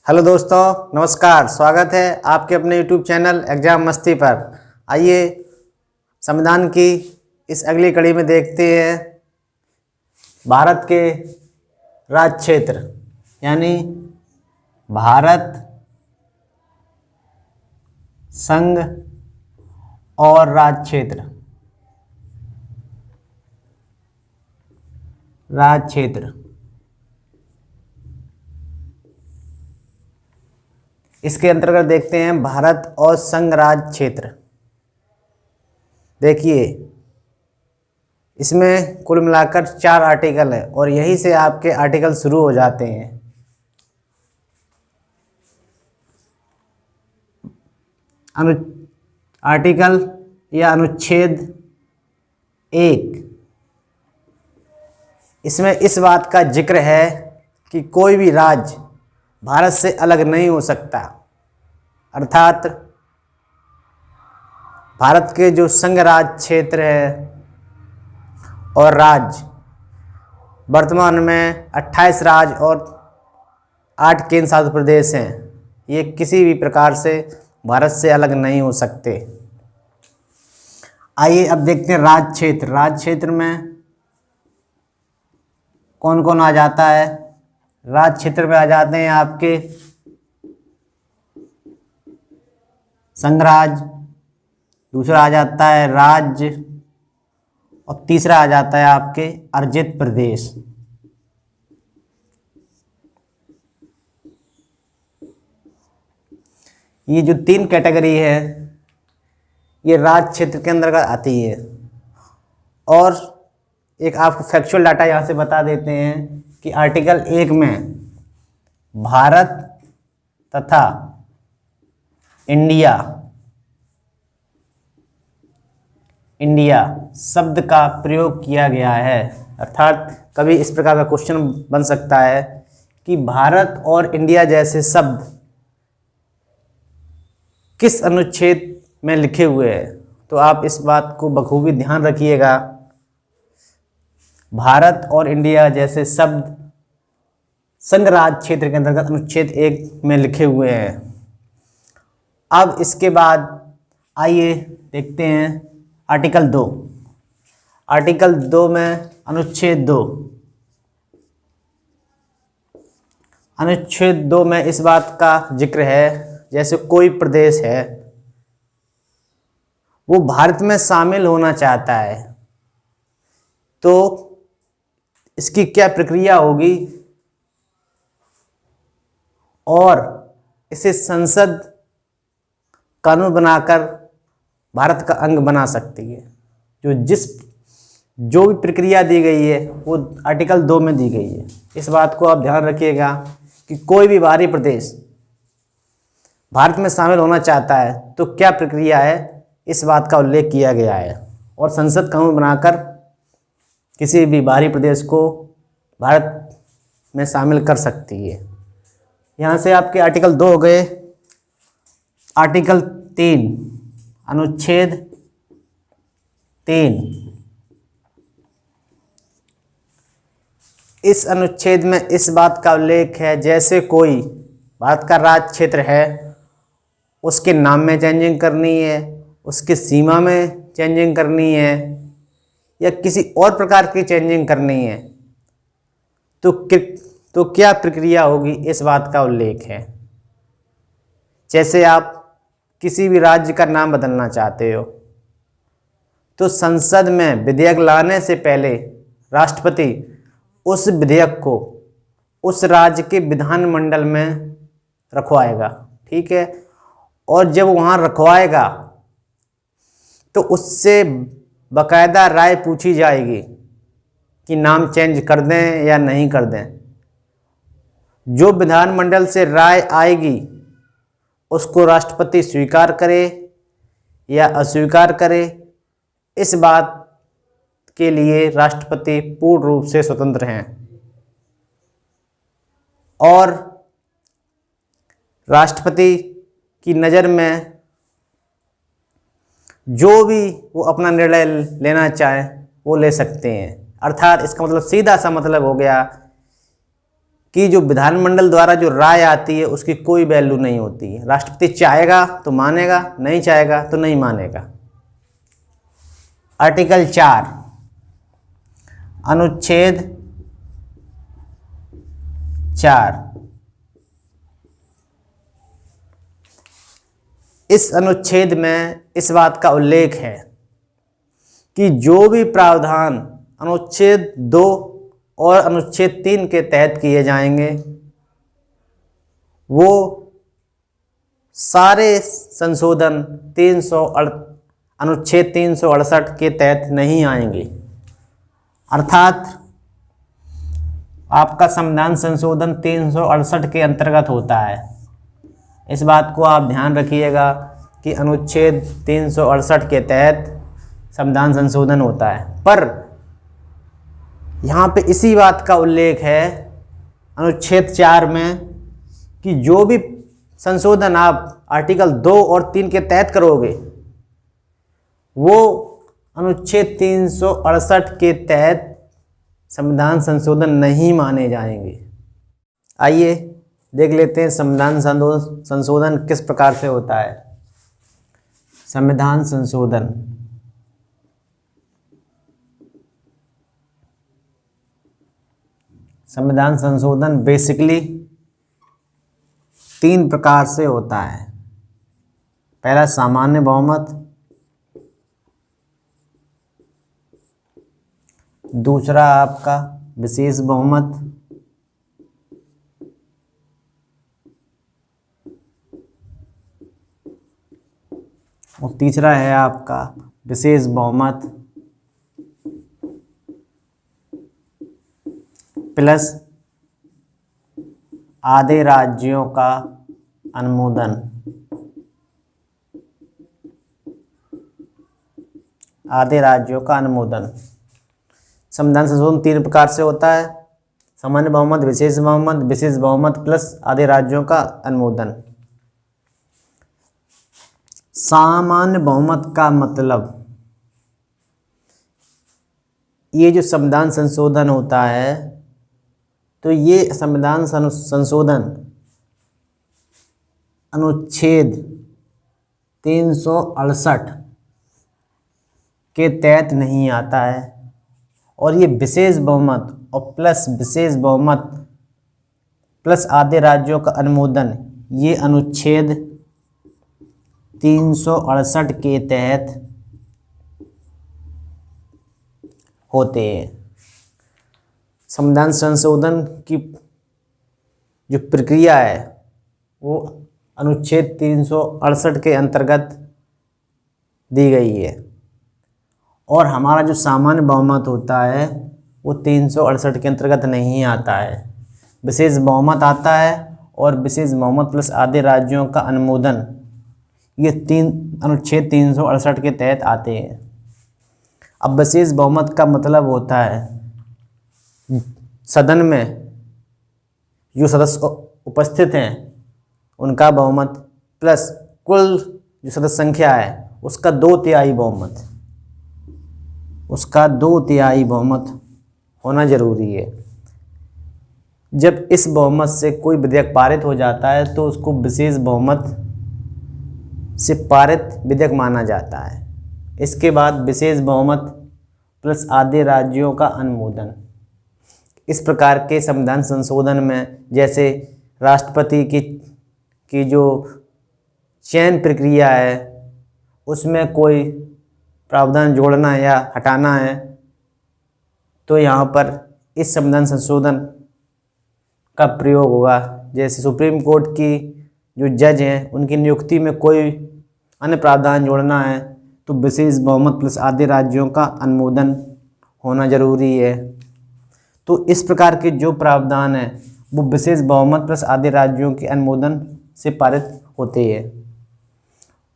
Hello दोस्तों, नमस्कार। स्वागत है आपके अपने यूट्यूब चैनल एग्जाम मस्ती पर। आइए संविधान की इस अगली कड़ी में देखते हैं भारत के राज्य क्षेत्र, यानी भारत संघ और राज्य क्षेत्र। राज्य क्षेत्र इसके अंतर्गत देखते हैं भारत और संघ राज्य क्षेत्र। देखिए, इसमें कुल मिलाकर 4 आर्टिकल है और यहीं से आपके आर्टिकल शुरू हो जाते हैं। आर्टिकल या अनुच्छेद 1, इसमें इस बात का जिक्र है कि कोई भी राज्य भारत से अलग नहीं हो सकता, अर्थात भारत के जो संघ राज्य क्षेत्र है और राज्य, वर्तमान में 28 राज्य और 8 केंद्र शासित प्रदेश हैं, ये किसी भी प्रकार से भारत से अलग नहीं हो सकते। आइए अब देखते हैं राज्य क्षेत्र। राज्य क्षेत्र में कौन कौन आ जाता है। राज्य क्षेत्र में आ जाते हैं आपके संघराज्य, दूसरा आ जाता है राज्य और तीसरा आ जाता है आपके अर्जित प्रदेश। ये जो 3 कैटेगरी है ये राज्य क्षेत्र के अंतर्गत आती है। और एक आपको फैक्चुअल डाटा यहाँ से बता देते हैं कि आर्टिकल 1 में भारत तथा इंडिया शब्द का प्रयोग किया गया है। अर्थात कभी इस प्रकार का क्वेश्चन बन सकता है कि भारत और इंडिया जैसे शब्द किस अनुच्छेद में लिखे हुए हैं, तो आप इस बात को बखूबी ध्यान रखिएगा। भारत और इंडिया जैसे शब्द संघ राज्य क्षेत्र के अंतर्गत अनुच्छेद 1 में लिखे हुए हैं। अब इसके बाद आइए देखते हैं आर्टिकल 2। आर्टिकल 2 में अनुच्छेद 2। अनुच्छेद 2 में इस बात का जिक्र है, जैसे कोई प्रदेश है वो भारत में शामिल होना चाहता है तो इसकी क्या प्रक्रिया होगी और इसे संसद कानून बनाकर भारत का अंग बना सकती है। जो भी प्रक्रिया दी गई है वो आर्टिकल 2 में दी गई है। इस बात को आप ध्यान रखिएगा कि कोई भी बाहरी प्रदेश भारत में शामिल होना चाहता है तो क्या प्रक्रिया है, इस बात का उल्लेख किया गया है और संसद कानून बनाकर किसी भी बाहरी प्रदेश को भारत में शामिल कर सकती है। यहाँ से आपके आर्टिकल 2 हो गए। आर्टिकल 3, अनुच्छेद 3। इस अनुच्छेद में इस बात का उल्लेख है, जैसे कोई भारत का राज्य क्षेत्र है उसके नाम में चेंजिंग करनी है, उसकी सीमा में चेंजिंग करनी है या किसी और प्रकार की चेंजिंग करनी है तो क्या प्रक्रिया होगी, इस बात का उल्लेख है। जैसे आप किसी भी राज्य का नाम बदलना चाहते हो तो संसद में विधेयक लाने से पहले राष्ट्रपति उस विधेयक को उस राज्य के विधानमंडल में रखवाएगा, ठीक है। और जब वहाँ रखवाएगा तो उससे बाकायदा राय पूछी जाएगी कि नाम चेंज कर दें या नहीं कर दें। जो विधानमंडल से राय आएगी उसको राष्ट्रपति स्वीकार करे या अस्वीकार करे, इस बात के लिए राष्ट्रपति पूर्ण रूप से स्वतंत्र हैं और राष्ट्रपति की नज़र में जो भी वो अपना निर्णय लेना चाहे वो ले सकते हैं। अर्थात इसका मतलब सीधा सा मतलब हो गया कि जो विधानमंडल द्वारा जो राय आती है उसकी कोई वैल्यू नहीं होती है। राष्ट्रपति चाहेगा तो मानेगा, नहीं चाहेगा तो नहीं मानेगा। आर्टिकल 4 अनुच्छेद 4, इस अनुच्छेद में इस बात का उल्लेख है कि जो भी प्रावधान अनुच्छेद 2 और अनुच्छेद 3 के तहत किए जाएंगे वो सारे संशोधन अनुच्छेद 368 के तहत नहीं आएंगे। अर्थात आपका संविधान संशोधन 368 के अंतर्गत होता है। इस बात को आप ध्यान रखिएगा कि अनुच्छेद 368 के तहत संविधान संशोधन होता है। पर यहाँ पे इसी बात का उल्लेख है अनुच्छेद 4 में कि जो भी संशोधन आप आर्टिकल 2 और 3 के तहत करोगे वो अनुच्छेद 368 के तहत संविधान संशोधन नहीं माने जाएंगे। आइए देख लेते हैं संविधान संशोधन किस प्रकार से होता है। संविधान संशोधन बेसिकली 3 प्रकार से होता है। पहला सामान्य बहुमत, दूसरा आपका विशेष बहुमत, और तीसरा है आपका विशेष बहुमत प्लस आधे राज्यों का अनुमोदन। आधे राज्यों का अनुमोदन। संविधान संशोधन 3 प्रकार से होता है, सामान्य बहुमत, विशेष बहुमत प्लस आधे राज्यों का अनुमोदन। सामान्य बहुमत का मतलब ये जो संविधान संशोधन होता है तो ये संविधान संशोधन अनुच्छेद 368 के तहत नहीं आता है। और ये विशेष बहुमत और प्लस विशेष बहुमत प्लस आधे राज्यों का अनुमोदन ये अनुच्छेद 368 के तहत होते हैं। संविधान संशोधन की जो प्रक्रिया है वो अनुच्छेद 368 के अंतर्गत दी गई है। और हमारा जो सामान्य बहुमत होता है वो 368 के अंतर्गत नहीं आता है। विशेष बहुमत आता है और विशेष बहुमत प्लस आधे राज्यों का अनुमोदन ये अनुच्छेद 368 के तहत आते हैं। अब विशेष बहुमत का मतलब होता है सदन में जो सदस्य उपस्थित हैं उनका बहुमत प्लस कुल जो सदस्य संख्या है उसका 2/3 बहुमत, उसका 2/3 बहुमत होना जरूरी है। जब इस बहुमत से कोई विधेयक पारित हो जाता है तो उसको विशेष बहुमत से पारित विधेयक माना जाता है। इसके बाद विशेष बहुमत प्लस आधे राज्यों का अनुमोदन। इस प्रकार के संविधान संशोधन में जैसे राष्ट्रपति की जो चयन प्रक्रिया है उसमें कोई प्रावधान जोड़ना है या हटाना है तो यहाँ पर इस संविधान संशोधन का प्रयोग होगा। जैसे सुप्रीम कोर्ट की जो जज हैं उनकी नियुक्ति में कोई अन्य प्रावधान जोड़ना है तो विशेष बहुमत प्लस आधे राज्यों का अनुमोदन होना जरूरी है। तो इस प्रकार के जो प्रावधान है वो विशेष बहुमत प्लस आधे राज्यों के अनुमोदन से पारित होते हैं।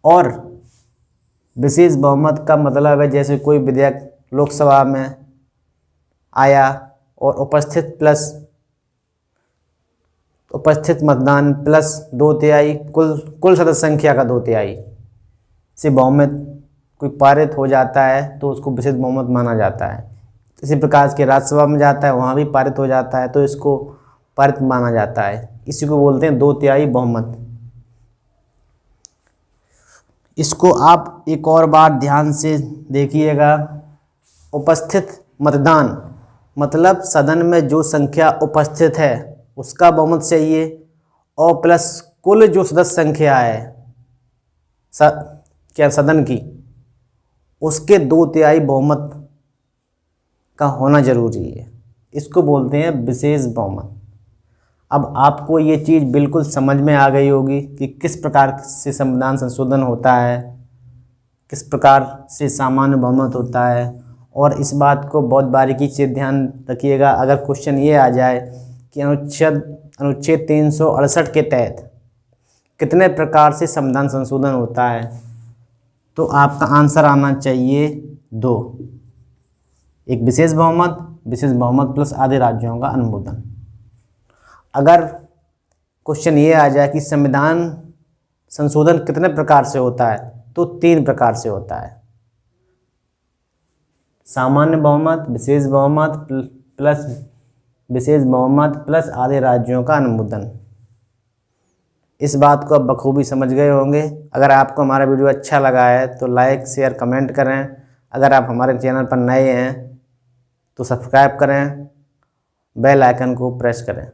और विशेष बहुमत का मतलब है जैसे कोई विधेयक लोकसभा में आया और उपस्थित मतदान प्लस 2/3 कुल सदस्य संख्या का 2/3 से बहुमत कोई पारित हो जाता है तो उसको विशेष बहुमत माना जाता है। इसी प्रकार के राज्यसभा में जाता है वहाँ भी पारित हो जाता है तो इसको पारित माना जाता है। इसी को बोलते हैं 2/3 बहुमत। इसको आप एक और बार ध्यान से देखिएगा। उपस्थित मतदान मतलब सदन में जो संख्या उपस्थित है उसका बहुमत चाहिए, और प्लस कुल जो सदस्य संख्या है क्या सदन की, उसके 2/3 बहुमत का होना जरूरी है। इसको बोलते हैं विशेष बहुमत। अब आपको ये चीज़ बिल्कुल समझ में आ गई होगी कि किस प्रकार से संविधान संशोधन होता है, किस प्रकार से सामान्य बहुमत होता है। और इस बात को बहुत बारीकी से ध्यान रखिएगा। अगर क्वेश्चन ये आ जाए कि अनुच्छेद 368 के तहत कितने प्रकार से संविधान संशोधन होता है, तो आपका आंसर आना चाहिए 2। एक विशेष बहुमत प्लस आधे राज्यों का अनुमोदन। अगर क्वेश्चन ये आ जाए कि संविधान संशोधन कितने प्रकार से होता है, तो 3 प्रकार से होता है। सामान्य बहुमत, विशेष बहुमत प्लस आधे राज्यों का अनुमोदन। इस बात को आप बखूबी समझ गए होंगे। अगर आपको हमारा वीडियो अच्छा लगा है तो लाइक शेयर कमेंट करें। अगर आप हमारे चैनल पर नए हैं तो सब्सक्राइब करें, बेल आइकन को प्रेस करें।